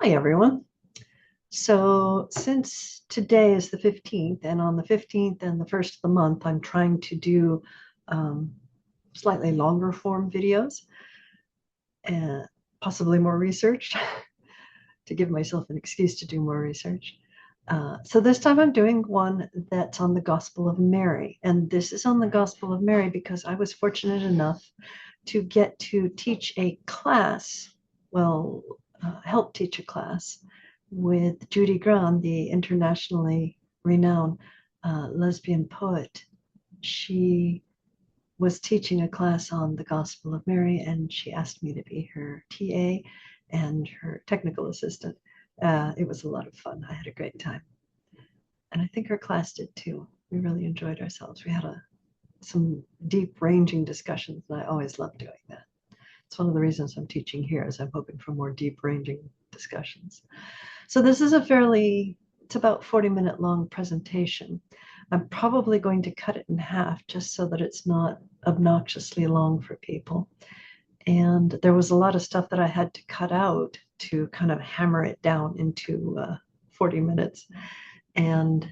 Hi, everyone. So since today is the 15th, and on the 15th and the first of the month, I'm trying to do um, slightly longer form videos and possibly more research to give myself an excuse to do more research. So this time I'm doing one that's on the Gospel of Mary. And this is on the Gospel of Mary because I was fortunate enough to get to teach a class, help teach a class with Judy Grahn, the internationally renowned lesbian poet. She was teaching a class on the Gospel of Mary, and she asked me to be her TA and her technical assistant. It was a lot of fun. I had a great time. And I think her class did too. We really enjoyed ourselves. We had some deep ranging discussions, and I always love doing that. It's one of the reasons I'm teaching here is I'm hoping for more deep ranging discussions. So this is it's about 40-minute long presentation. I'm probably going to cut it in half just so that it's not obnoxiously long for people. And there was a lot of stuff that I had to cut out to kind of hammer it down into 40 minutes. And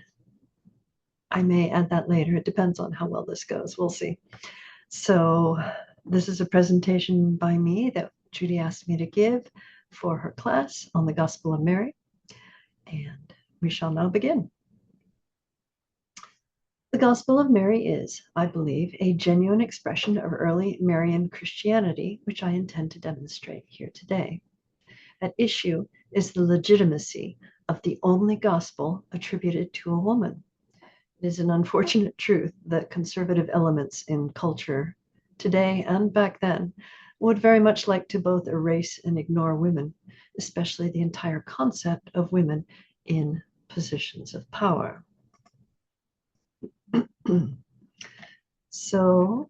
I may add that later. It depends on how well this goes. We'll see. So this is a presentation by me that Judy asked me to give for her class on the Gospel of Mary. And we shall now begin. The Gospel of Mary is, I believe, a genuine expression of early Marian Christianity, which I intend to demonstrate here today. At issue is the legitimacy of the only gospel attributed to a woman. It is an unfortunate truth that conservative elements in culture today and back then would very much like to both erase and ignore women, especially the entire concept of women in positions of power. So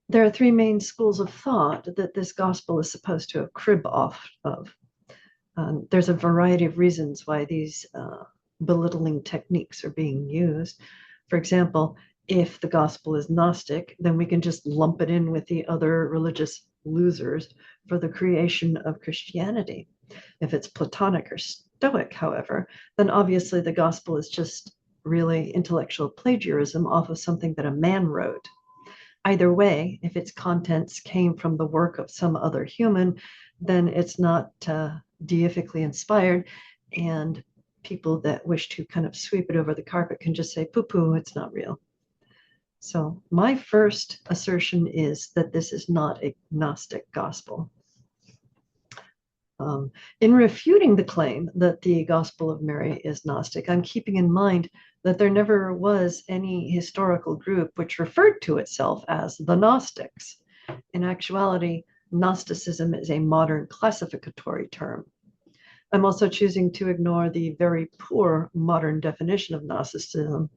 there are three main schools of thought that this gospel is supposed to crib off of. There's a variety of reasons why these belittling techniques are being used. For example, if the gospel is Gnostic, then we can just lump it in with the other religious losers for the creation of Christianity. If it's Platonic or Stoic, however, then obviously the gospel is just really intellectual plagiarism off of something that a man wrote. Either way, if its contents came from the work of some other human, then it's not deifically inspired, and people that wish to kind of sweep it over the carpet can just say, poo-poo, it's not real. So my first assertion is that this is not a Gnostic gospel. In refuting the claim that the Gospel of Mary is Gnostic, I'm keeping in mind that there never was any historical group which referred to itself as the Gnostics. In actuality, Gnosticism is a modern classificatory term. I'm also choosing to ignore the very poor modern definition of Gnosticism,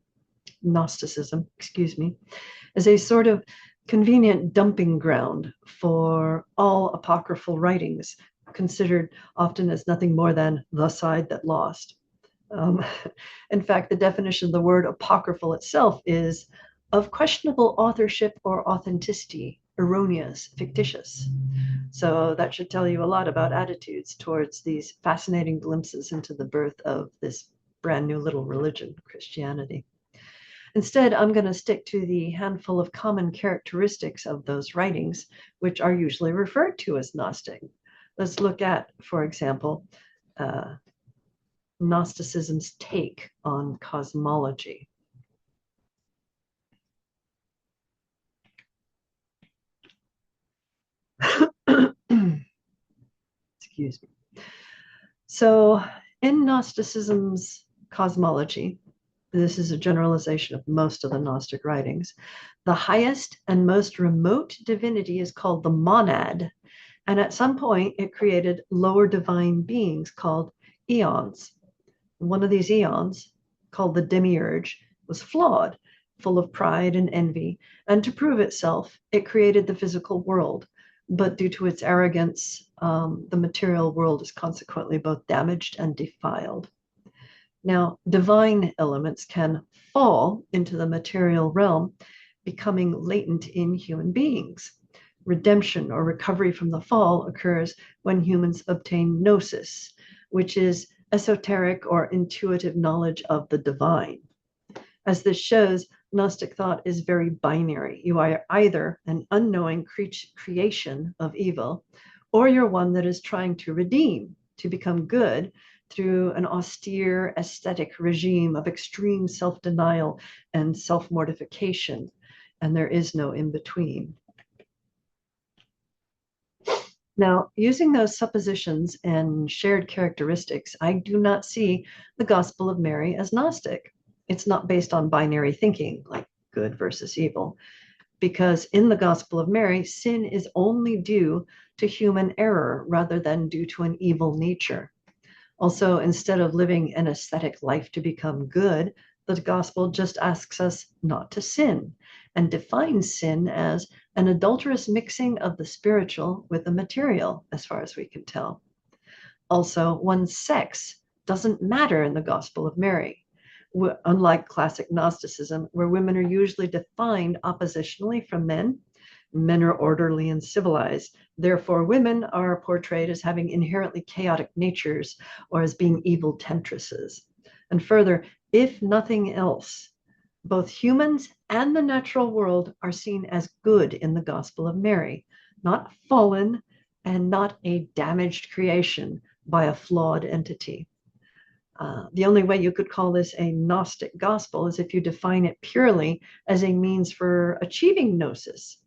as a sort of convenient dumping ground for all apocryphal writings, considered often as nothing more than the side that lost. In fact, the definition of the word apocryphal itself is of questionable authorship or authenticity, erroneous, fictitious. So that should tell you a lot about attitudes towards these fascinating glimpses into the birth of this brand new little religion, Christianity. Instead, I'm going to stick to the handful of common characteristics of those writings, which are usually referred to as Gnostic. Let's look at, for example, Gnosticism's take on cosmology. Excuse me. So in Gnosticism's cosmology, this is a generalization of most of the Gnostic writings, the highest and most remote divinity is called the monad. And at some point, it created lower divine beings called eons. One of these eons, called the demiurge, was flawed, full of pride and envy. And to prove itself, it created the physical world. But due to its arrogance, the material world is consequently both damaged and defiled. Now, divine elements can fall into the material realm, becoming latent in human beings. redemption or recovery from the fall occurs when humans obtain gnosis, which is esoteric or intuitive knowledge of the divine. As this shows, Gnostic thought is very binary. You are either an unknowing creation of evil, or you're one that is trying to redeem, to become good through an austere aesthetic regime of extreme self-denial and self-mortification. And there is no in between. Now, using those suppositions and shared characteristics, I do not see the Gospel of Mary as Gnostic. It's not based on binary thinking, like good versus evil, because in the Gospel of Mary, sin is only due to human error rather than due to an evil nature. Also, instead of living an ascetic life to become good, the Gospel just asks us not to sin and defines sin as an adulterous mixing of the spiritual with the material, as far as we can tell. Also, one's sex doesn't matter in the Gospel of Mary. Unlike classic Gnosticism, where women are usually defined oppositionally from men, men are orderly and civilized. Therefore, women are portrayed as having inherently chaotic natures or as being evil temptresses. And further, if nothing else, both humans and the natural world are seen as good in the Gospel of Mary, not fallen and not a damaged creation by a flawed entity. The only way you could call this a Gnostic gospel is if you define it purely as a means for achieving gnosis,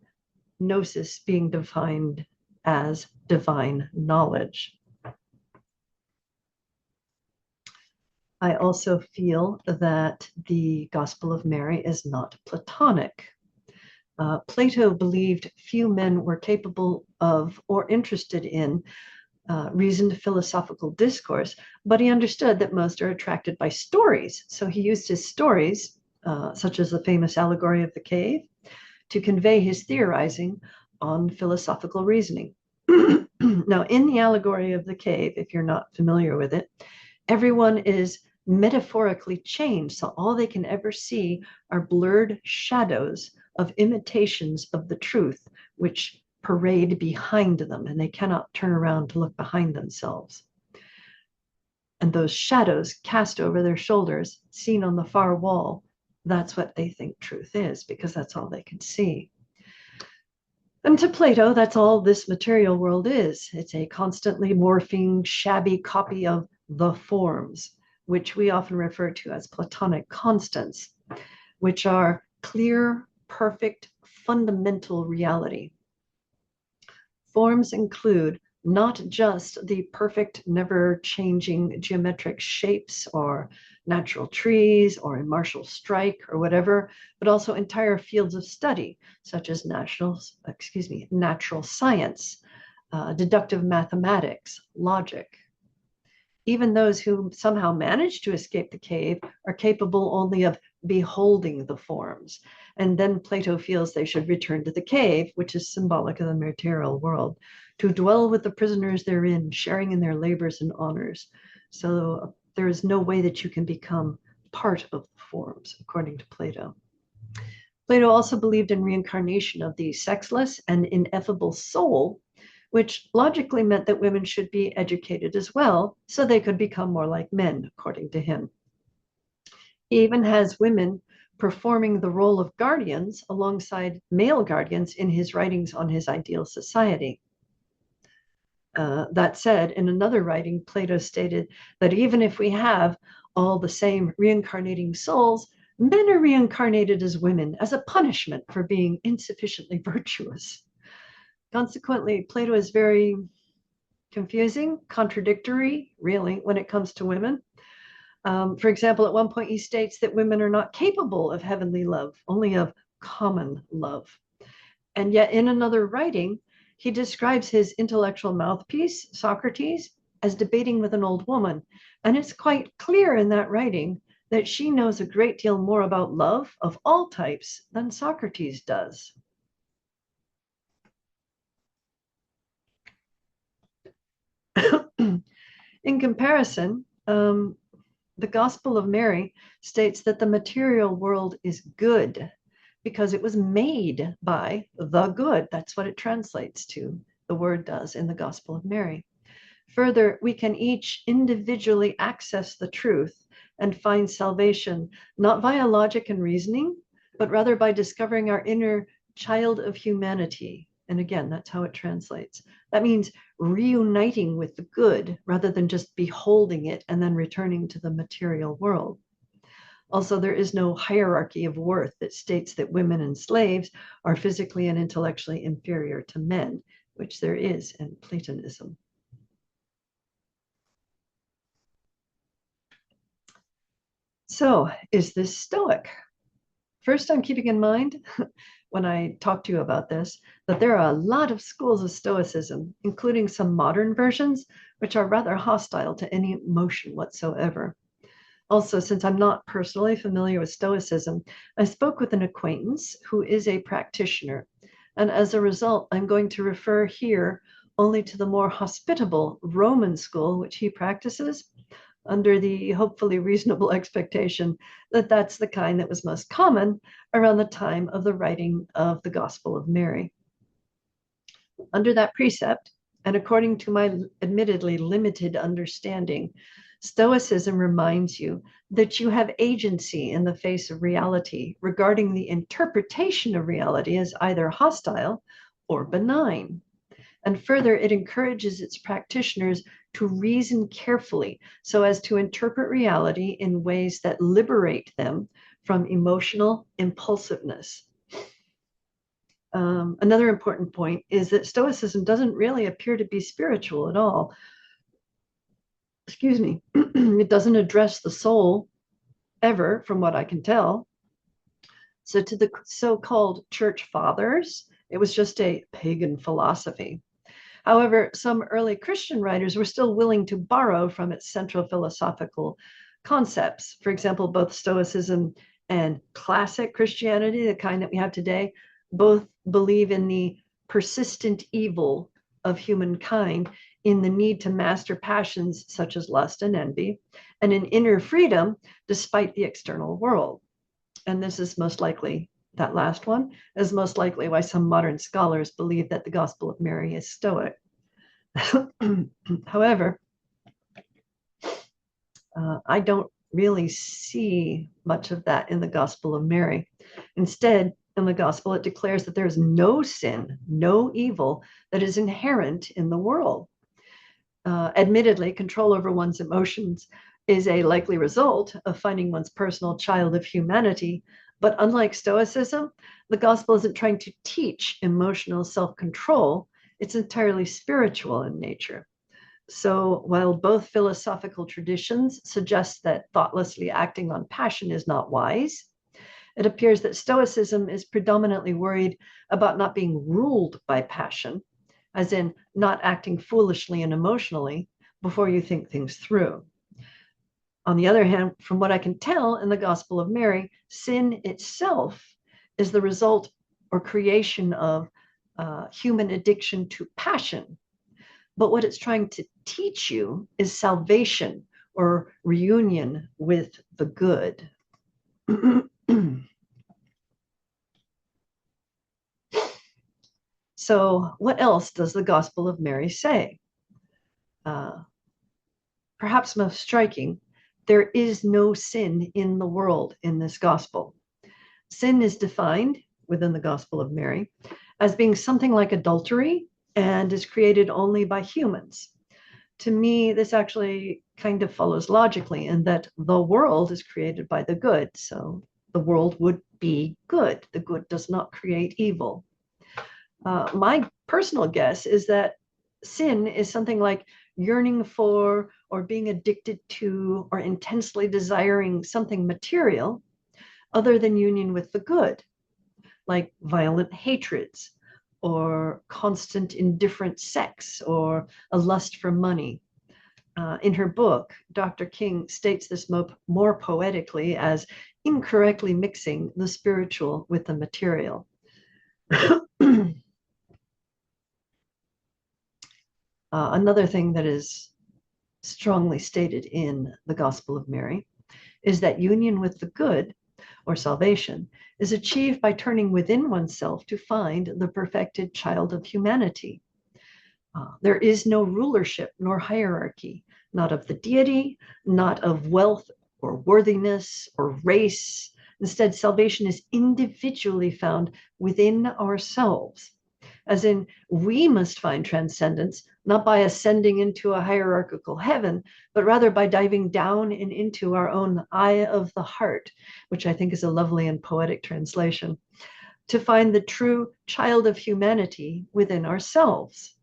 gnosis being defined as divine knowledge. I also feel that the Gospel of Mary is not Platonic. Plato believed few men were capable of or interested in reasoned philosophical discourse, but he understood that most are attracted by stories. So he used his stories, such as the famous allegory of the cave, to convey his theorizing on philosophical reasoning. Now, in the allegory of the cave, if you're not familiar with it, everyone is metaphorically changed. So all they can ever see are blurred shadows of imitations of the truth, which parade behind them, and they cannot turn around to look behind themselves. And those shadows cast over their shoulders, seen on the far wall, that's what they think truth is, because that's all they can see. And to Plato, that's all this material world is. It's a constantly morphing, shabby copy of the forms, which we often refer to as Platonic constants, which are clear, perfect, fundamental reality. Forms include not just the perfect, never-changing geometric shapes or natural trees or a martial strike or whatever, but also entire fields of study, such as natural science, deductive mathematics, logic. Even those who somehow manage to escape the cave are capable only of beholding the forms. And then Plato feels they should return to the cave, which is symbolic of the material world, to dwell with the prisoners therein, sharing in their labors and honors. So there is no way that you can become part of the forms, according to Plato. Plato also believed in reincarnation of the sexless and ineffable soul, which logically meant that women should be educated as well, so they could become more like men, according to him. He even has women performing the role of guardians alongside male guardians in his writings on his ideal society. That said, in another writing, Plato stated that even if we have all the same reincarnating souls, men are reincarnated as women as a punishment for being insufficiently virtuous. Consequently, Plato is very confusing, contradictory, really, when it comes to women. For example, at one point he states that women are not capable of heavenly love, only of common love. And yet in another writing, he describes his intellectual mouthpiece, Socrates, as debating with an old woman. And it's quite clear in that writing that she knows a great deal more about love of all types than Socrates does. In comparison, the Gospel of Mary states that the material world is good, because it was made by the good. That's what it translates to. The word does in the Gospel of Mary. Further, we can each individually access the truth and find salvation, not via logic and reasoning, but rather by discovering our inner child of humanity. And again, that's how it translates. That means reuniting with the good rather than just beholding it and then returning to the material world. Also, there is no hierarchy of worth that states that women and slaves are physically and intellectually inferior to men, which there is in Platonism. So, is this Stoic? First, I'm keeping in mind when I talk to you about this that there are a lot of schools of Stoicism, including some modern versions, which are rather hostile to any emotion whatsoever. Also, since I'm not personally familiar with Stoicism, I spoke with an acquaintance who is a practitioner. And as a result, I'm going to refer here only to the more hospitable Roman school, which he practices, under the hopefully reasonable expectation that that's the kind that was most common around the time of the writing of the Gospel of Mary. Under that precept, and according to my admittedly limited understanding, Stoicism reminds you that you have agency in the face of reality regarding the interpretation of reality as either hostile or benign. And further, it encourages its practitioners to reason carefully so as to interpret reality in ways that liberate them from emotional impulsiveness. Another important point is that Stoicism doesn't really appear to be spiritual at all. Excuse me. It doesn't address the soul ever, from what I can tell. So to the so-called church fathers, it was just a pagan philosophy. However, some early Christian writers were still willing to borrow from its central philosophical concepts. For example, both Stoicism and classic Christianity, the kind that we have today, both believe in the persistent evil of humankind, in the need to master passions such as lust and envy, and in inner freedom despite the external world. And this is most likely, that last one, is most likely why some modern scholars believe that the Gospel of Mary is Stoic. However, I don't really see much of that in the Gospel of Mary. Instead, in the Gospel, it declares that there is no sin, no evil that is inherent in the world. Admittedly, control over one's emotions is a likely result of finding one's personal child of humanity. But unlike Stoicism, the Gospel isn't trying to teach emotional self-control. It's entirely spiritual in nature. So while both philosophical traditions suggest that thoughtlessly acting on passion is not wise, it appears that Stoicism is predominantly worried about not being ruled by passion, as in not acting foolishly and emotionally before you think things through. On the other hand, from what I can tell in the Gospel of Mary, sin itself is the result or creation of human addiction to passion. But what it's trying to teach you is salvation or reunion with the good. So, what else does the Gospel of Mary say? Perhaps most striking, there is no sin in the world in this Gospel. Sin is defined within the Gospel of Mary as being something like adultery and is created only by humans. To me, this actually kind of follows logically in that the world is created by the good. So the world would be good. The good does not create evil. My personal guess is that sin is something like yearning for or being addicted to or intensely desiring something material other than union with the good, like violent hatreds or constant indifferent sex or a lust for money. In her book, Dr. King states this more poetically as incorrectly mixing the spiritual with the material. Another thing that is strongly stated in the Gospel of Mary is that union with the good or salvation, is achieved by turning within oneself to find the perfected child of humanity. There is no rulership nor hierarchy, not of the deity, not of wealth or worthiness or race. Instead, salvation is individually found within ourselves, as in, we must find transcendence not by ascending into a hierarchical heaven, but rather by diving down and into our own eye of the heart, which I think is a lovely and poetic translation, to find the true child of humanity within ourselves.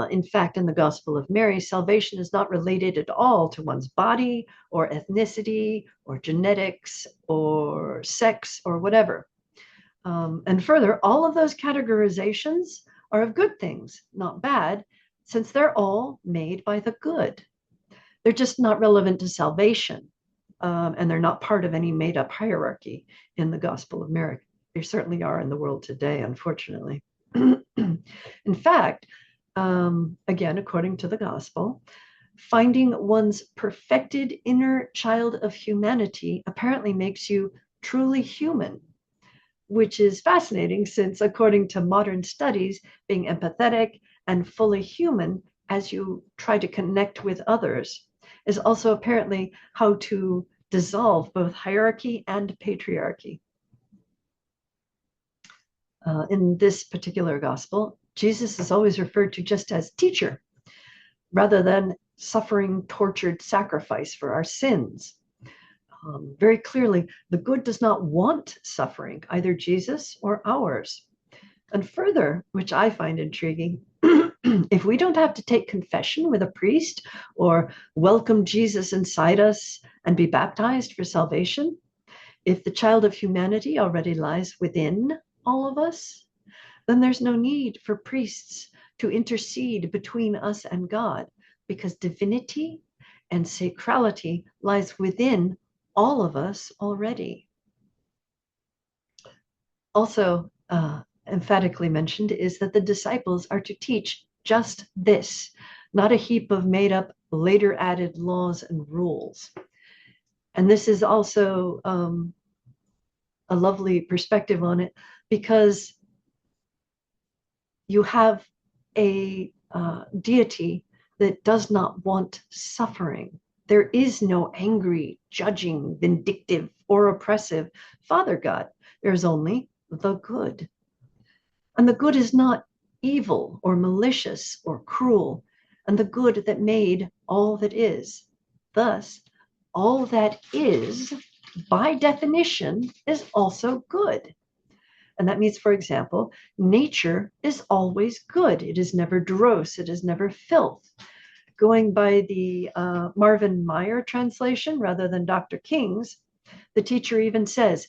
In fact, in the Gospel of Mary, salvation is not related at all to one's body or ethnicity or genetics or sex or whatever. And further, all of those categorizations are of good things, not bad, since they're all made by the good. They're just not relevant to salvation, and they're not part of any made-up hierarchy in the Gospel of Mary. They certainly are in the world today, unfortunately. In fact, again, according to the Gospel, finding one's perfected inner child of humanity apparently makes you truly human, which is fascinating since, according to modern studies, being empathetic and fully human as you try to connect with others is also apparently how to dissolve both hierarchy and patriarchy. In this particular gospel, Jesus is always referred to just as teacher, rather than suffering, tortured sacrifice for our sins. Very clearly, the good does not want suffering, either Jesus or ours. And further, which I find intriguing, if we don't have to take confession with a priest or welcome Jesus inside us and be baptized for salvation, if the child of humanity already lies within all of us, then there's no need for priests to intercede between us and God, because divinity and sacrality lies within all of us already. Also, emphatically mentioned is that the disciples are to teach just this, not a heap of made up, later added laws and rules. And this is also a lovely perspective on it, because you have a deity that does not want suffering. There is no angry, judging, vindictive, or oppressive Father God. There's only the good. And the good is not evil or malicious or cruel, and the good that made all that is. Thus, all that is, by definition, is also good. And that means, for example, nature is always good. It is never dross. It is never filth. Going by the Marvin Meyer translation rather than Dr. King's, the teacher even says,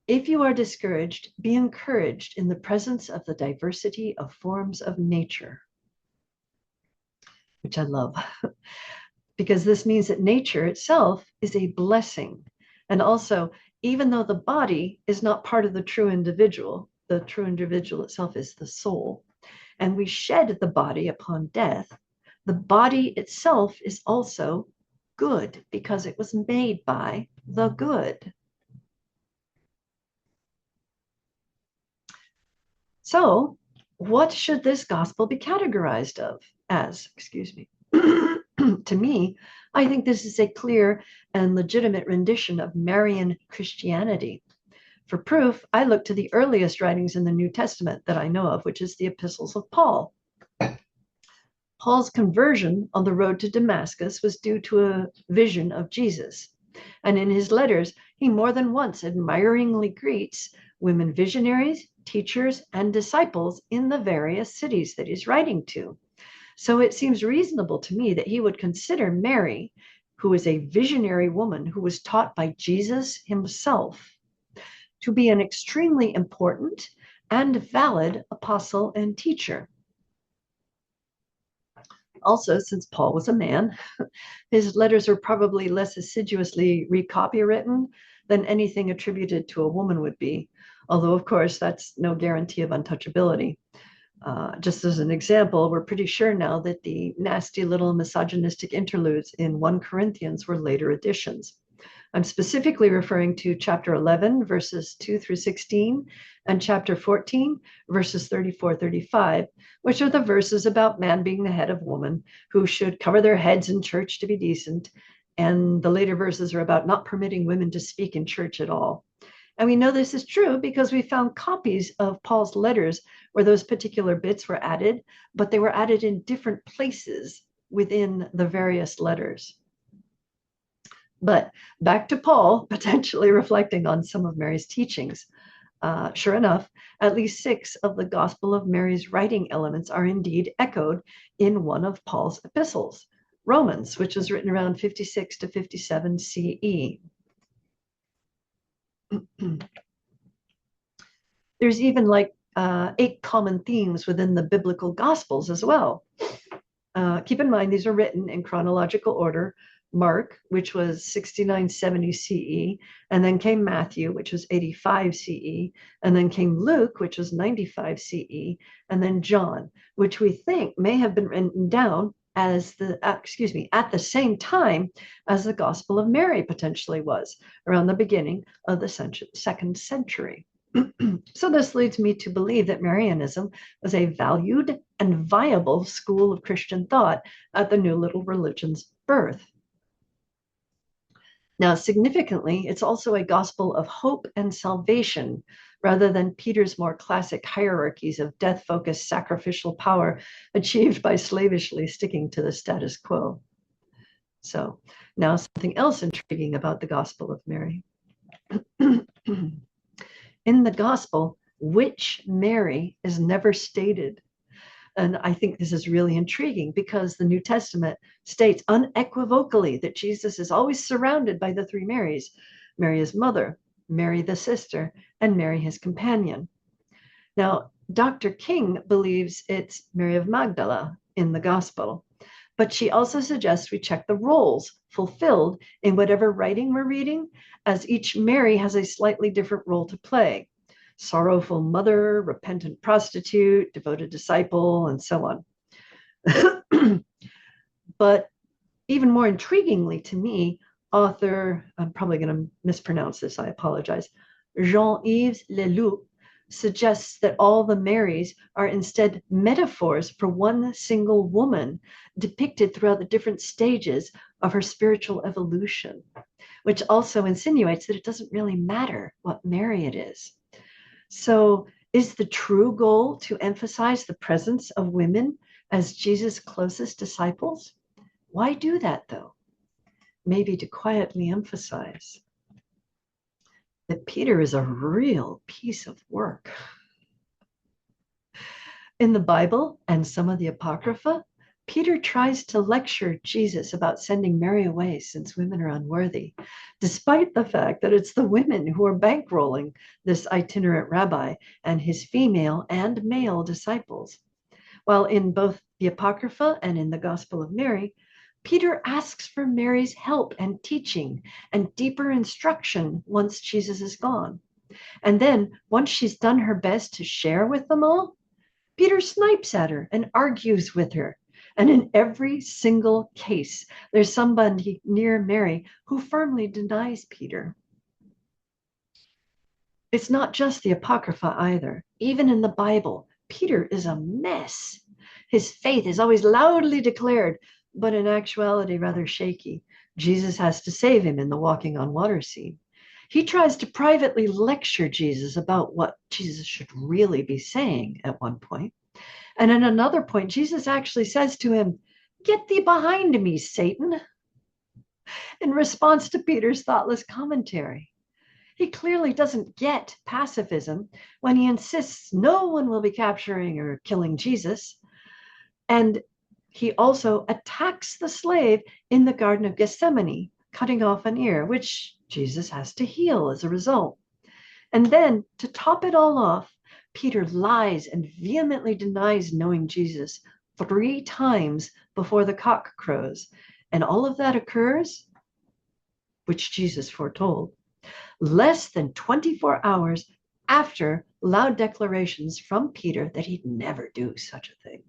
if you are discouraged, be encouraged in the presence of the diversity of forms of nature, which I love, because this means that nature itself is a blessing. And also, even though the body is not part of the true individual itself is the soul, and we shed the body upon death, the body itself is also good because it was made by the good. So, what should this gospel be categorized as? Excuse me. To me, I think this is a clear and legitimate rendition of Marian Christianity. For proof, I look to the earliest writings in the New Testament that I know of, which is the epistles of Paul. Paul's conversion on the road to Damascus was due to a vision of Jesus. And in his letters, he more than once admiringly greets women visionaries, teachers, and disciples in the various cities that he's writing to. So it seems reasonable to me that he would consider Mary, who is a visionary woman who was taught by Jesus himself, to be an extremely important and valid apostle and teacher. Also, since Paul was a man, his letters are probably less assiduously recopywritten than anything attributed to a woman would be, although, of course, that's no guarantee of untouchability. Just as an example, we're pretty sure now that the nasty little misogynistic interludes in 1 Corinthians were later additions. I'm specifically referring to chapter 11, verses 2 through 16, and chapter 14, verses 34, 35, which are the verses about man being the head of woman, who should cover their heads in church to be decent. And the later verses are about not permitting women to speak in church at all. And we know this is true because we found copies of Paul's letters where those particular bits were added, but they were added in different places within the various letters. But back to Paul, potentially reflecting on some of Mary's teachings. Sure enough, at least 6 of the Gospel of Mary's writing elements are indeed echoed in one of Paul's epistles, Romans, which was written around 56 to 57 CE. There's even like 8 common themes within the biblical Gospels as well. Keep in mind, these are written in chronological order. Mark, which was 6970 CE, and then came Matthew, which was 85 CE, and then came Luke, which was 95 CE, and then John, which we think may have been written down as at the same time as the Gospel of Mary potentially was, around the beginning of the 2nd century. So this leads me to believe that Marianism was a valued and viable school of Christian thought at the new little religion's birth. Now, significantly, it's also a gospel of hope and salvation, rather than Peter's more classic hierarchies of death-focused sacrificial power achieved by slavishly sticking to the status quo. So now something else intriguing about the Gospel of Mary. In the Gospel, which Mary is never stated. And I think this is really intriguing because the New Testament states unequivocally that Jesus is always surrounded by the 3 Marys: Mary his mother, Mary the sister, and Mary his companion. Now, Dr. King believes it's Mary of Magdala in the Gospel, but she also suggests we check the roles fulfilled in whatever writing we're reading, as each Mary has a slightly different role to play: sorrowful mother, repentant prostitute, devoted disciple, and so on. But even more intriguingly to me, author, I'm probably going to mispronounce this, I apologize, Jean-Yves Leloup suggests that all the Marys are instead metaphors for one single woman depicted throughout the different stages of her spiritual evolution, which also insinuates that it doesn't really matter what Mary it is. So is the true goal to emphasize the presence of women as Jesus' closest disciples? Why do that, though? Maybe to quietly emphasize that Peter is a real piece of work. In the Bible and some of the Apocrypha, Peter tries to lecture Jesus about sending Mary away since women are unworthy, despite the fact that it's the women who are bankrolling this itinerant rabbi and his female and male disciples. While in both the Apocrypha and in the Gospel of Mary, Peter asks for Mary's help and teaching and deeper instruction once Jesus is gone. And then, once she's done her best to share with them all, Peter snipes at her and argues with her. And in every single case, there's somebody near Mary who firmly denies Peter. It's not just the Apocrypha either. Even in the Bible, Peter is a mess. His faith is always loudly declared, but in actuality rather shaky. Jesus has to save him in the walking on water scene. He tries to privately lecture Jesus about what Jesus should really be saying at one point. And at another point, Jesus actually says to him, "Get thee behind me, Satan," in response to Peter's thoughtless commentary. He clearly doesn't get pacifism when he insists no one will be capturing or killing Jesus. And he also attacks the slave in the Garden of Gethsemane, cutting off an ear, which Jesus has to heal as a result. And then, to top it all off, Peter lies and vehemently denies knowing Jesus 3 times before the cock crows. And all of that occurs, which Jesus foretold, less than 24 hours after loud declarations from Peter that he'd never do such a thing.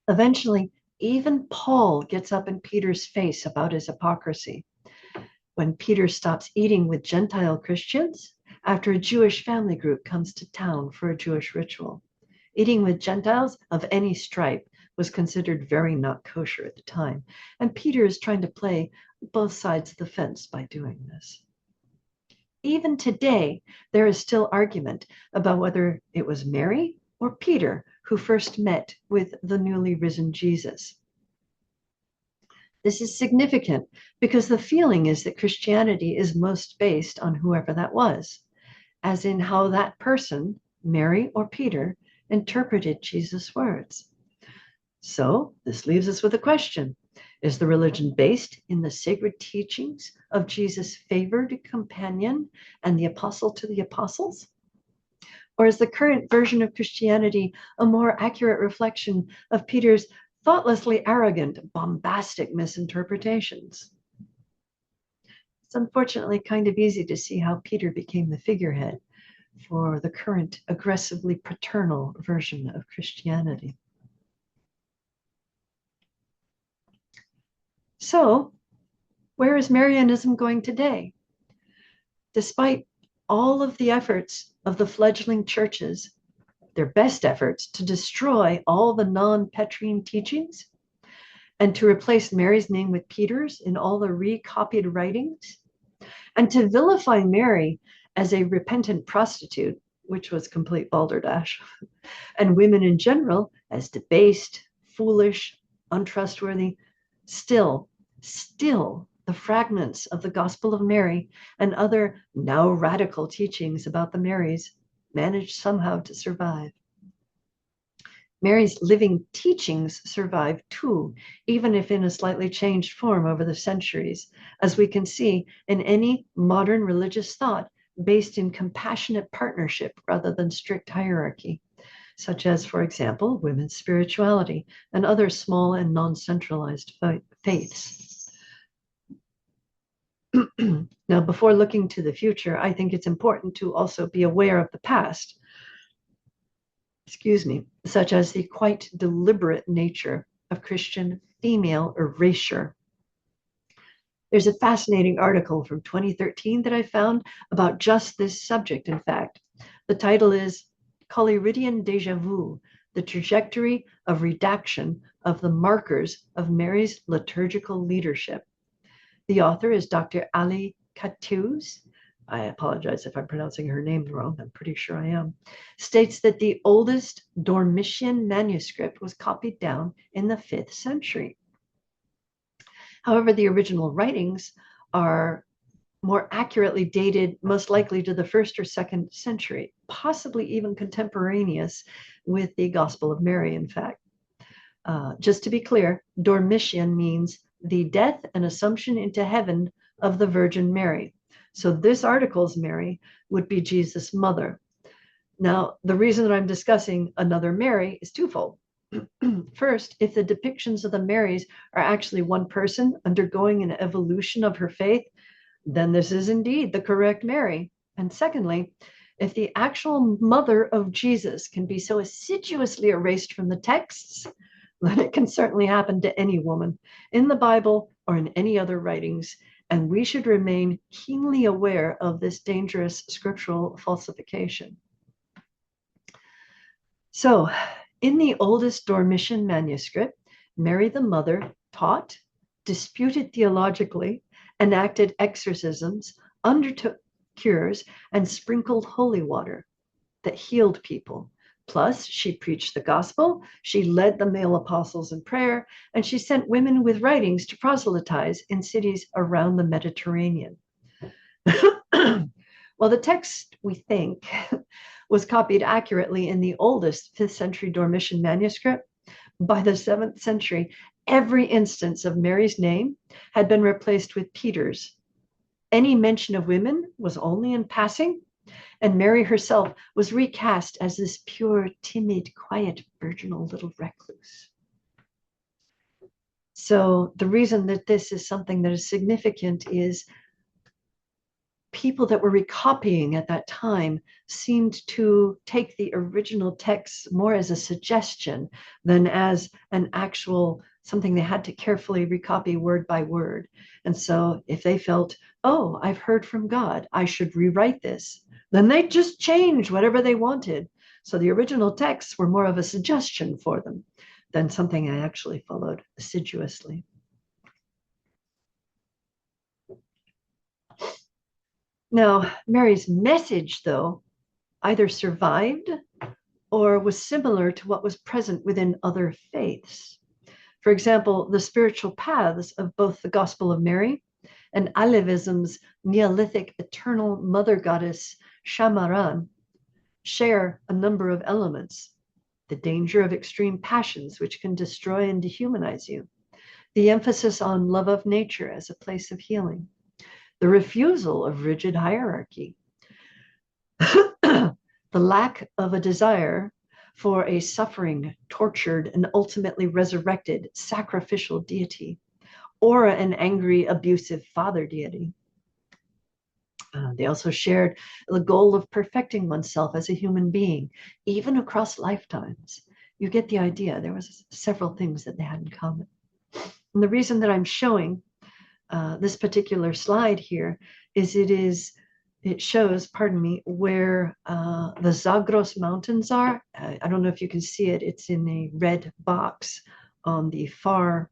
Eventually, even Paul gets up in Peter's face about his hypocrisy. when Peter stops eating with Gentile Christians after a Jewish family group comes to town for a Jewish ritual. Eating with Gentiles of any stripe was considered very not kosher at the time, and Peter is trying to play both sides of the fence by doing this. Even today, there is still argument about whether it was Mary or Peter who first met with the newly risen Jesus. This is significant because the feeling is that Christianity is most based on whoever that was, as in how that person, Mary or Peter, interpreted Jesus' words. So this leaves us with a question. Is the religion based in the sacred teachings of Jesus' favored companion and the apostle to the apostles? Or is the current version of Christianity a more accurate reflection of Peter's thoughtlessly arrogant, bombastic misinterpretations? It's unfortunately kind of easy to see how Peter became the figurehead for the current aggressively paternal version of Christianity. So, where is Marianism going today? Despite all of the efforts of the fledgling churches, their best efforts to destroy all the non-Petrine teachings and to replace Mary's name with Peter's in all the recopied writings, and to vilify Mary as a repentant prostitute, which was complete balderdash, and women in general as debased, foolish, untrustworthy, still the fragments of the Gospel of Mary and other now radical teachings about the Marys managed somehow to survive. Mary's living teachings survive too, even if in a slightly changed form over the centuries, as we can see in any modern religious thought based in compassionate partnership rather than strict hierarchy, such as, for example, women's spirituality and other small and non-centralized faiths. Now, before looking to the future, I think it's important to also be aware of the past, such as the quite deliberate nature of Christian female erasure. There's a fascinating article from 2013 that I found about just this subject, in fact. The title is Collyridian Déjà Vu, the Trajectory of Redaction of the Markers of Mary's Liturgical Leadership. The author is Dr. Ali Kattouz. I apologize if I'm pronouncing her name wrong, I'm pretty sure I am, states that the oldest Dormition manuscript was copied down in the 5th century. However, the original writings are more accurately dated, most likely to the 1st or 2nd century, possibly even contemporaneous with the Gospel of Mary, in fact. Just to be clear, Dormition means the death and assumption into heaven of the Virgin Mary. So this article's Mary would be Jesus' mother. Now, the reason that I'm discussing another Mary is twofold. First, if the depictions of the Marys are actually one person undergoing an evolution of her faith, then this is indeed the correct Mary. And secondly, if the actual mother of Jesus can be so assiduously erased from the texts, then it can certainly happen to any woman in the Bible or in any other writings, and we should remain keenly aware of this dangerous scriptural falsification. So, in the oldest Dormition manuscript, Mary the Mother taught, disputed theologically, enacted exorcisms, undertook cures, and sprinkled holy water that healed people. Plus, she preached the gospel, she led the male apostles in prayer, and she sent women with writings to proselytize in cities around the Mediterranean. Well, the text, we think, was copied accurately in the oldest 5th century Dormition manuscript. By the 7th century, every instance of Mary's name had been replaced with Peter's. Any mention of women was only in passing, and Mary herself was recast as this pure, timid, quiet, virginal little recluse. So the reason that this is something that is significant is people that were recopying at that time seemed to take the original text more as a suggestion than as an actual something they had to carefully recopy word by word. And so if they felt, oh, I've heard from God, I should rewrite this, then they just changed whatever they wanted. So the original texts were more of a suggestion for them than something I actually followed assiduously. Now, Mary's message, though, either survived or was similar to what was present within other faiths. For example, the spiritual paths of both the Gospel of Mary and Alevism's Neolithic eternal mother goddess Shamaran share a number of elements: the danger of extreme passions, which can destroy and dehumanize you, the emphasis on love of nature as a place of healing, the refusal of rigid hierarchy, the lack of a desire for a suffering, tortured, and ultimately resurrected sacrificial deity, or an angry, abusive father deity. They also shared the goal of perfecting oneself as a human being, even across lifetimes. You get the idea. There was several things that they had in common. And the reason that I'm showing this particular slide here is it shows, pardon me, where the Zagros Mountains are. I don't know if you can see it. It's in a red box on the far,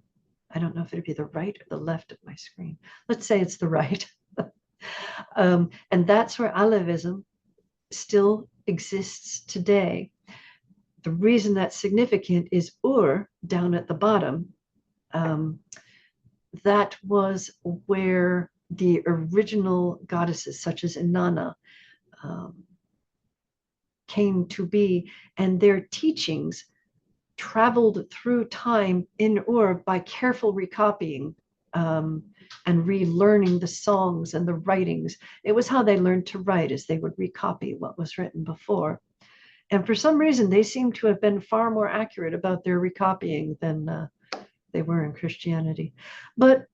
I don't know if it'd be the right or the left of my screen. Let's say it's the right. And that's where Alevism still exists today. The reason that's significant is Ur, down at the bottom. That was where the original goddesses, such as Inanna, came to be, and their teachings traveled through time in Ur by careful recopying and relearning the songs and the writings. It was how they learned to write, as they would recopy what was written before. And for some reason, they seem to have been far more accurate about their recopying than they were in Christianity. But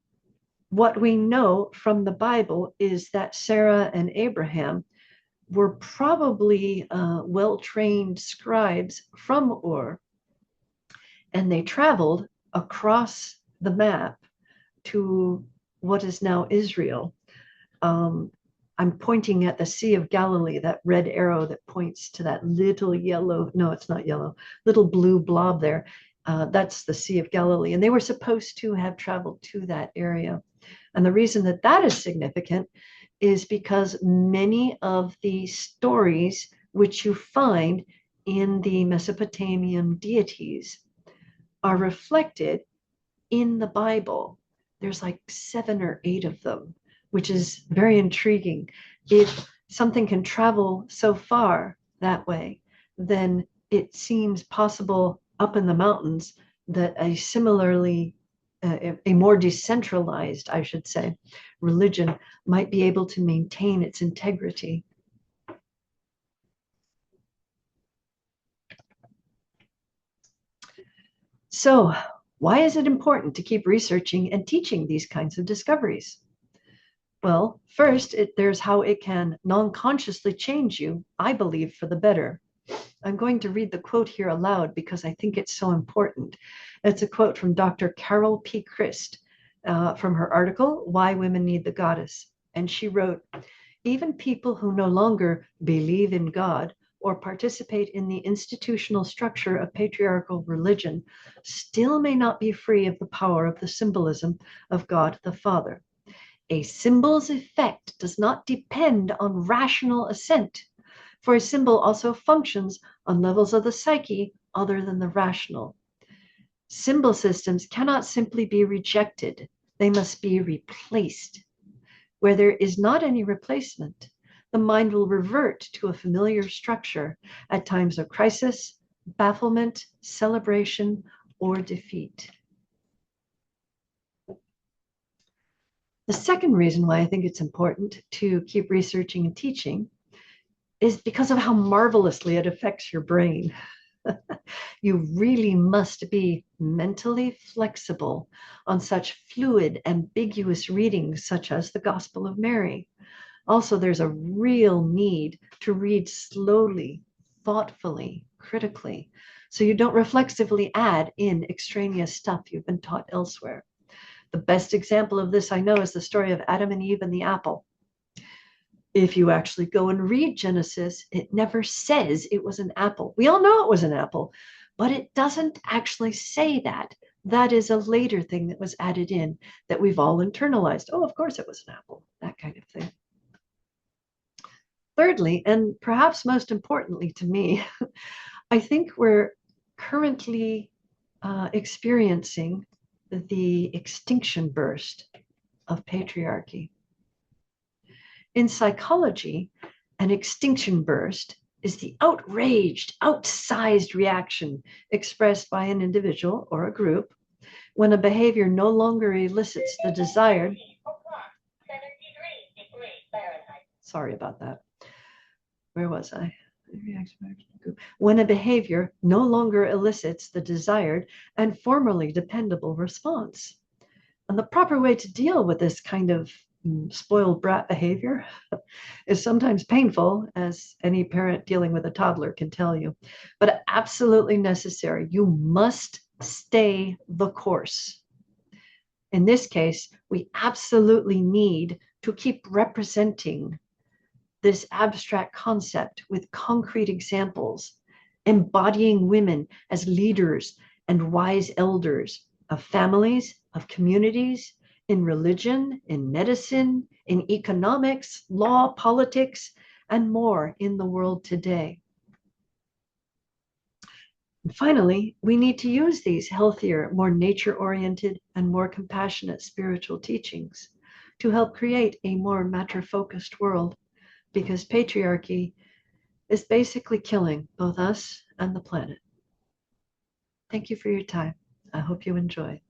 what we know from the Bible is that Sarah and Abraham were probably well-trained scribes from Ur, and they traveled across the map to what is now Israel. I'm pointing at the Sea of Galilee, that red arrow that points to that little yellow, no, it's not yellow, little blue blob there. That's the Sea of Galilee. And they were supposed to have traveled to that area. And the reason that that is significant is because many of the stories which you find in the Mesopotamian deities are reflected in the Bible. There's like 7 or 8 of them, which is very intriguing. If something can travel so far that way, then it seems possible up in the mountains that a similarly, a more decentralized, I should say, religion might be able to maintain its integrity. So, why is it important to keep researching and teaching these kinds of discoveries? Well, first, there's how it can non-consciously change you, I believe, for the better. I'm going to read the quote here aloud because I think it's so important. It's a quote from Dr. Carol P. Christ from her article, Why Women Need the Goddess. And she wrote, even people who no longer believe in God or participate in the institutional structure of patriarchal religion still may not be free of the power of the symbolism of God the Father. A symbol's effect does not depend on rational assent, for a symbol also functions on levels of the psyche other than the rational. Symbol systems cannot simply be rejected, they must be replaced. Where there is not any replacement, the mind will revert to a familiar structure at times of crisis, bafflement, celebration, or defeat. The second reason why I think it's important to keep researching and teaching is because of how marvelously it affects your brain. You really must be mentally flexible on such fluid, ambiguous readings such as the Gospel of Mary. Also, there's a real need to read slowly, thoughtfully, critically, so you don't reflexively add in extraneous stuff you've been taught elsewhere. The best example of this I know is the story of Adam and Eve and the apple. If you actually go and read Genesis, it never says it was an apple. We all know it was an apple, but it doesn't actually say that. That is a later thing that was added in that we've all internalized. Oh, of course it was an apple, that kind of thing. Thirdly, and perhaps most importantly to me, I think we're currently experiencing the extinction burst of patriarchy. In psychology, an extinction burst is the outraged, outsized reaction expressed by an individual or a group when a behavior no longer elicits the desired. Sorry about that. Where was I? When a behavior no longer elicits the desired and formerly dependable response. And the proper way to deal with this kind of spoiled brat behavior is sometimes painful, as any parent dealing with a toddler can tell you, but absolutely necessary. You must stay the course. In this case, we absolutely need to keep representing this abstract concept with concrete examples, embodying women as leaders and wise elders of families, of communities, in religion, in medicine, in economics, law, politics, and more in the world today. And finally, we need to use these healthier, more nature-oriented, and more compassionate spiritual teachings to help create a more matter-focused world, because patriarchy is basically killing both us and the planet. Thank you for your time. I hope you enjoy.